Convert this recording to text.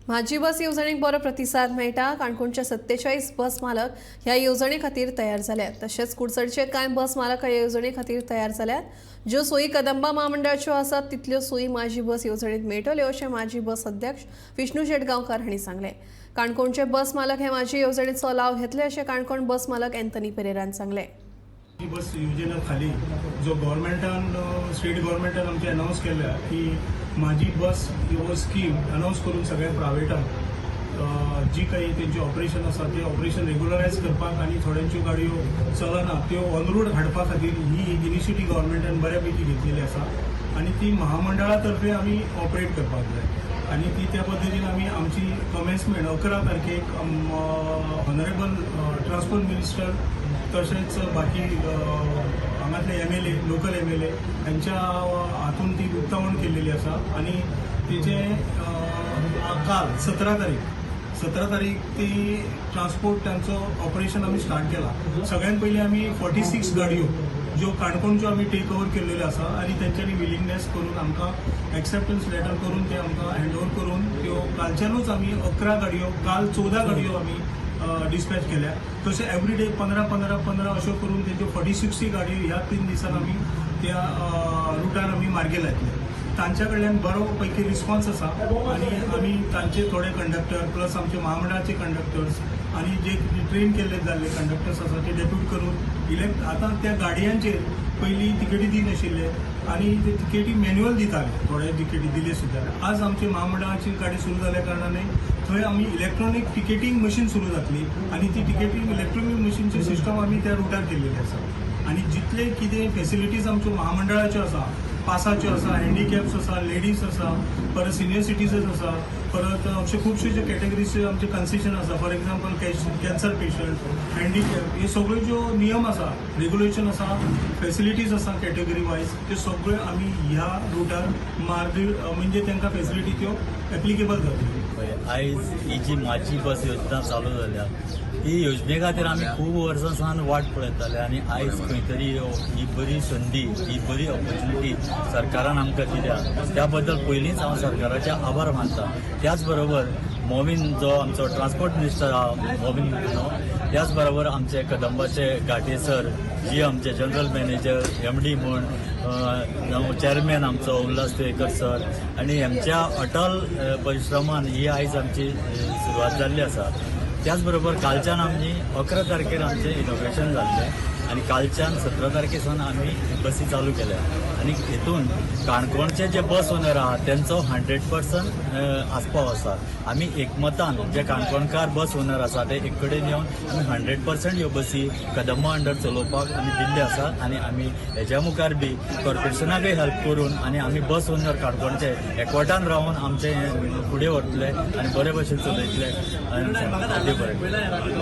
माझी बस येवजणेक बरो प्रतिसाद मेळटा। काणकोणचे 47 बस मालक ह्या येवजणे खातीर तयार जाल्यात। तशेंच कुडचडचे कांय बस मालक ह्या येवजणे खातीर तयार जाल्यात। ज्यो सोयी कदंबा महामंडळाच्यो आसात तितल्यो सोयी माझी बस येवजणेत मेळटल्यो अशें माझी बस अध्यक्ष विष्णू शेटगांवकार हांणी सांगलें। काणकोणचे बस मालक हे माझी येवजणेचो लाव घेतले अशें काणकोण बस मालक एंथनी पेरेरान सांगलें। ही बस योजना खाली जो गव्हर्मेंटान स्टेट गव्हर्मेंटान आमचे अनाउन्स केल्या की माझी बस ह्यो स्कीम अनाउन्स करून सगळ्या प्रायवेटान जी काही त्यांचे ऑपरेशन आसा ते ऑपरेशन रेग्युलरायज करपाक आणि थोड्यांच्यो गाडयो चलना त्यो ऑन रोड हाडपा खातीर ही एक इनिशिएटीव गव्हर्मेंटान बऱ्यापैकी घेतलेली आसा आणि ती महामंडळा तर्फे आमी ऑपरेट करपाक जाय आणि ती त्या पद्दतीन आमी आमची कमेन्समेंट 11 तारखेक ऑनरेबल ट्रान्सपोर्ट मिनिस्टर तसेच बाकी हांगातले MLA लोकल MLA यांच्या हातून ती उक्तावण केलेली आसा आणि तिचे काल 17 तारीख ती ट्रान्सपोर्ट त्यांचं ऑपरेशन आम्ही स्टार्ट केला। सगळ्यात पहिले आम्ही 46 गाडयो ज्यो काणकोणच्यो आम्ही टेक ओव्हर केलेल्यो आसा आणि त्यांच्यानी विलिंगनेस करून आमकां एक्सेप्टन्स लेटर करून ते आमकां हँडओव्हर करून त्यो कालच्यानूच आम्ही 11 गाडयो काल 14 गाडयो आम्ही डिस्पॅच केल्या। तसे एवरीडे 15 अशें करून तेज्यो 46 गाडयो ह्या 3 दिसान आमी त्या रुटार आमी मार्गे लायतले। तांच्या कडल्यान बरो पैकी रिस्पॉन्स आसा आणि आमी तांचे थोडे कंडक्टर प्लस आमचे महामंडळाचे कंडक्टर्स आणि जे ट्रेन केले जाल्ले कंडक्टर्स आसा ते डेप्यूट करून आतां त्या गाडयांचेर पयलीं तिकेटी दिनाशिल्ले आणि ते तिकेटी मॅन्युअल दिताले, थोडे तिकेटी दिले सुद्दां। आज आमची महामंडळाची गाडी सुरू जाल्या कारणाने थंय आमी इलेक्ट्रॉनिक टिकेटिंग मशीन सुरू जातली आणि ती टिकेटिंग इलेक्ट्रॉनिक मशीनची सिस्टम आमी त्या रुटार केल्लेली आसा आणि जितले कितें फॅसिलिटीज आमच्यो महामंडळाच्यो आसा पासाच्यो आसा, हँडिकॅप्स आसा, लेडीज आसा, परत सिनियर सिटीजन्स आसा, परत अशे खुबशे जे कॅटेगरीचे आमचे कन्सेशन आसा, for example cancer patient, handicap, हे सगळे जो नियम आसा, रेग्युलेशन आसा, फॅसिलिटीज आसा कॅटेगरी वायज ते सगळे आमी ह्या रुटार मार्ग म्हणजे तांकां फॅसिलिटी त्यो एप्लिकेबल जातली। आयज ही जी माझी बस योजना चालू जाल्या ही योजने खातीर आमी खूब वर्सां सावन वाट पळयताले आणि आयज खंय तरी ही बरी संदी ही बरी ऑपॉर्च्युनिटी सरकारान आमकां दिल्या त्या बद्दल पयलींच हांव सरकाराचे आभार मानता। त्याच बरोबर मोमीन जो आमचो ट्रान्सपोर्ट मिनिस्टर आहा मोमीन त्याच बरोबर आमचे कदंबाचे घाटे सर जी आमचे जनरल मॅनेजर MD म्हण चेअरमॅन आमचो उल्हास तिळेकर सर आणि आमच्या अटल परिश्रमान ही आयज आमची सुरवात जाल्ली आसा। त्याच बरोबर कालच्यान आमची 11 तारखेर आमचें इनॉग्रेशन जाल्लें आणि कालच्यान 17 तारखेसान आमी बसी चालू केल्या आणि हेतून काणकोणचे जे बस ओनर आहात त्यांचो 100% आस्पाव आसा। आमी एकमतान जे काणकोणकार बस ओनर आसा ते एक कडेन येवन आमी 100% ह्यो बसी कदंबा अंडर चलोवपाक आमी दिल्ले आसा आणि आमी हेच्या मुखार बी कॉर्पोरेशनाकय हेल्प करून आणि आमी बस ओनर काणकोणचे एकवटान रावन आमचे फुडें व्हरतले आणि बरे भशेन चलयतले।